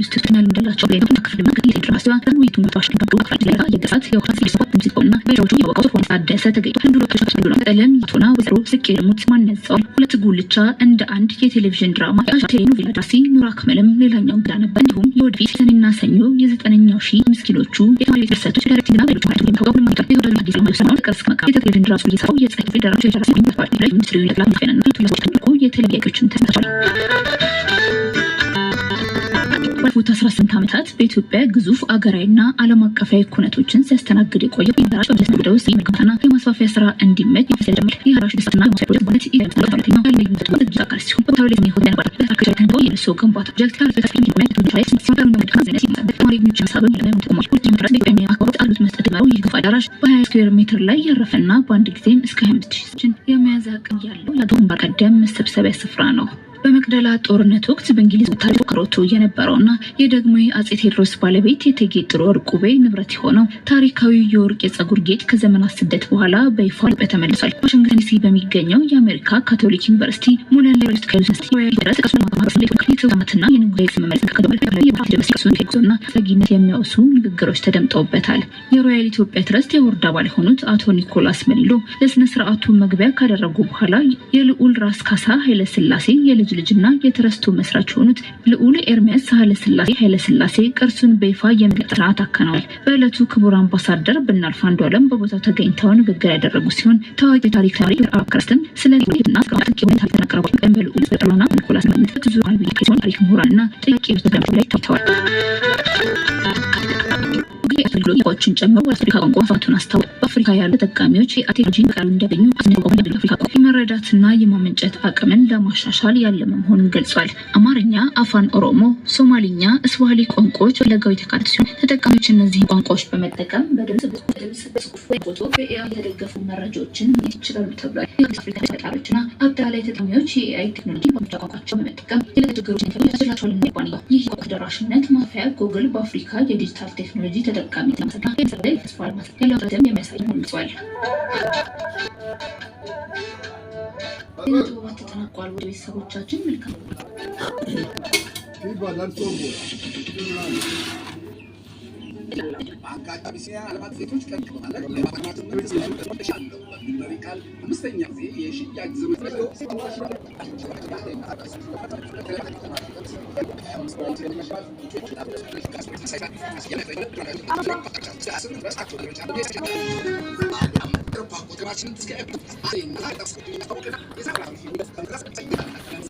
ዩስቲናል እንደላቸው ለይቱ ተከፍለ መንገድ የተደረሰው ወይቱ ማፋሽ ባዶ አጥላ የገፋት የወክራት ዲስፖርት ሙዚቃውና በጆጆ የወቀው ሆነ ታደሰ ተገይቶ ህንዱሎ ተሽከሽሎ ቀለም ይቶና ወዝሮ ስቄልሙት ማነጻው ሁለት ጉልቻ እንደ አንድ የቴሌቪዥን ድራማ ቴሌኖቬላ ዳሲ ኑራ ከመለም ሌላኛው እንግዳ ነበር። እንዲሁም የወደፊት ሰኔና ሰኞ የ9ኛው ሺህ ምስኪኖቹ የተማሪ ድርሰቶች ዳይሬክቲንግና ሌሎች ማለት ነው ተቆም ማለት ነው የወደፊት ጊዜ ማለት ነው ቀርስ ከመቃ የቴሌቪዥን ድራሱ እየሰራው የጽህፈት ቤት ደራሲ የደራሲ የሚባል ላይ ሚኒስትሩ ይላል ፈነና ተለቆ ተልቆ የተለያዩችን ተሳታፊ ባለፉት 18 ዓመታት በኢትዮጵያ ግዙፍ አገራዊና ዓለም አቀፋዊ ኩነቶችን ሲያስተናግድ የቆየው ኢንተራሽ በተሰደደው ሲመግባታና የማስፋፊያ ስራ እንዲመች የፈሰደመል የራሽ ደስታና የማስፋፊያ ፕሮጀክት ኢትዮጵያ ለማለትኛው ያለኝበት ወደ ጃካር ሲሆን በታውሌት ነው ሆነ ነበር በአካባቢ ተንተው የነሱ ግንባታ ፕሮጀክት ካልፈታ ፊልም ነው የተደረገው ሲሆን መንገድ ከዘነ ሲመጣ ማሪኞች ሀሳብን ለምን ተቆማጭ ሁሉ ምክራት በኢትዮጵያ አካባቢ አሉት መስጠት ነው። ይህ ግፋ አዳራሽ በ20 ስኩዌር ሜትር ላይ ያረፈና በአንድ ጊዜም እስከ 25000 የመያዝ አቅም ያለው ለግንባር ቀደም መሰብሰቢያ ስፍራ ነው። በመቅደላ ጦርነት ወቅት በእንግሊዝ ወታደሮች ከሮቶ የነበረውና የደግሞ አጼ ቴዎድሮስ ባለቤት የእቴጌ ጥሩ ወርቅ ውቤ ንብረት የሆነው ታሪካዊ የወርቅ የጸጉር ጌጥ ከዘመናት ስደት በኋላ በይፋ ተመልሷል። ዋሽንግተን ዲሲ በሚገኘው የአሜሪካ ካቶሊክ ዩኒቨርሲቲ ሞለል ሌቭል ከዩኒቨርሲቲ ድረስ ከሱን ማህበረሰብ የተማትና የንግድ ስምምነት ከደበለ የባህል ደምስክሱን ከዞና ተጊነት የሚያወሱ ንግግሮች ተደምጠውበታል። የሮያል ኢትዮጵያ ትረስት የቦርድ አባል የሆኑት አቶ ኒኮላስ መሊሎ ለስነ ስርዓቱ መግቢያ ካደረጉ በኋላ የልዑል ራስ ካሳ ኃይለ ሥላሴ ልጅና የትረስቱ መስራች ሆኑት ልዑል ኤርሚያስ ኃይለ ሥላሴ ቅርሱን በይፋ የመግለጽ ስርዓት አከናውነዋል። በዕለቱ ክቡር አምባሳደር ብናልፍ አንዱዓለም በቦታው ተገኝተው ንግግር ያደረጉ ሲሆን ታዋቂ ታሪክ ተማሪ አክራስተም ስለ ልዑልና ስርዓት ሁኔታ ተናግረው በልዑል በጥሩና ኒኮላስ ማለት ብዙ አልቢ ከሆነ ታሪክ ምሁራንና ጥያቄ በተገኘው ላይ ታይተዋል። አገልግሎቶችን ጨምሮ አፍሪካ ቋንቋ ፋቱን አስተዋል በአፍሪካ ያሉ ተጠቃሚዎች የቴክኖሎጂን በቃሉ እንዲያገኙ አፍሪካ የመረዳትና የማመንጨት አቅምን ለማሻሻል ያለመ መሆኑን ገልጿል። አማርኛ፣ አፋን ኦሮሞ፣ ሶማሊኛ፣ እስዋሂሊ ቋንቋዎች በለጋው የተካተቱ ሲሆን ተጠቃሚዎች እነዚህ ቋንቋዎች በመጠቀም በድምጽ በጽሁፍ ፎቶ በኤአይ የተደገፉ መረጃዎችን ማግኘት ይችላሉ ተብሏል። የአፍሪካ ተጠቃሚዎችና አጠቃላይ ተጠቃሚዎች የኤአይ ቴክኖሎጂ በመጫ ቋንቋቸው በመጠቀም የችግሮችን ያስላቸዋል። ባንያ ይህ ተደራሽነት ማፊያ ጉግል በአፍሪካ የዲጂታል ቴክኖሎጂ ተጠቃሚ ለማሰና የሰላይ ተስፋ ያለውም የሚያሳይ ነው ገልጿል። የነጥቦት ተጠናቋል። ወደ ቤተሰቦቻችን መልካም አካባቢሲያ ዓለማት ሴቶች ቀን ማለት ለማማት ነው በሚመሪካል አምስተኛ ጊዜ የሽያጭ ዘመን ነው